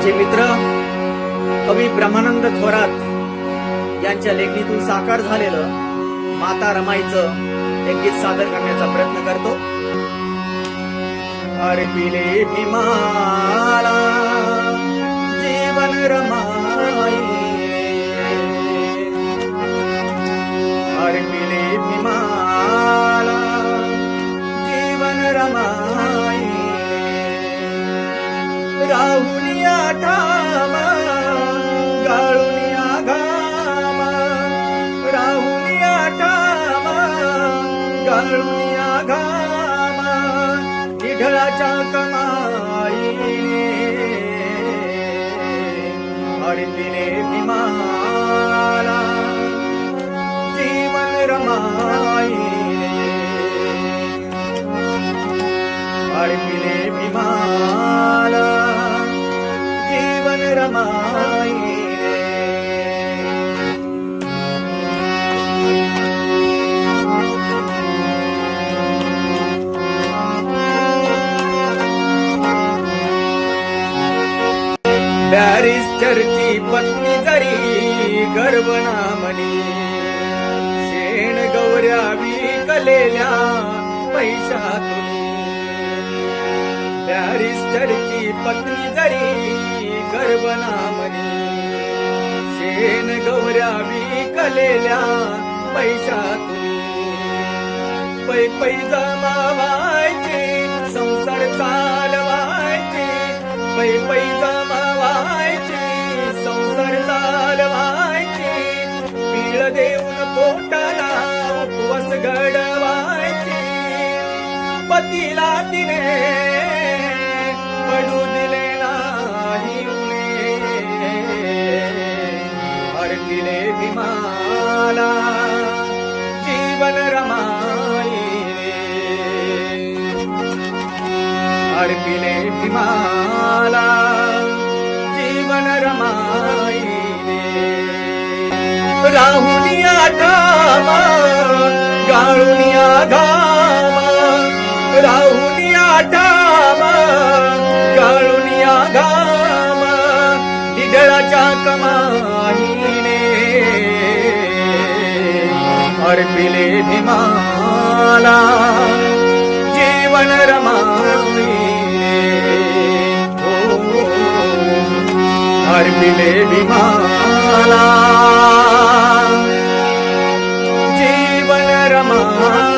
माझे मित्र कवी ब्रह्मानंद थोरात यांच्या लेखणीतून साकार झालेलं माता रमाईचं एक गीत सादर करण्याचा प्रयत्न करतो। अर्पिले भीमाला जीवन रमाई, अर्पिले भीमाला जीवन रमाई, राहुलिया ठामा गाळुनिया घामा, राहुलिया ठामा गाळुनिया घामा, निढळाच्या कमाईने अर्पिले भीमाला जीवन रमाईने, अर्पिले भीमाला जीवन रमाईने। बॅरिस्टरची पत्नी जरी गर्भनामनी, शेण गौऱ्या विकलेल्या पैशातून, बॅरिस्टरची पत्नी जरी गर्भनामनी, शेण गौऱ्या विकलेल्या पैशातून, पै पै जमावायचे संसार चालवायचे, पै पै जमावायचे संसार चालवायचे, पीळ देऊन पोटाला उपवास घडवायचे, पतीला तिने पडू दिले नाही उणे, अर्पिले भीमाला जीवन रमाईने, अर्पिले भीमाला जीवन रमाईने, राहुलिया ठामा गाळुनिया घामा, राहुलिया ठामा गाळुनिया घामा, निढळाच्या कमाईने अर्पिले भीमाला जीवन रमाईने, अर्पिले भीमाला जीवन रमाईने।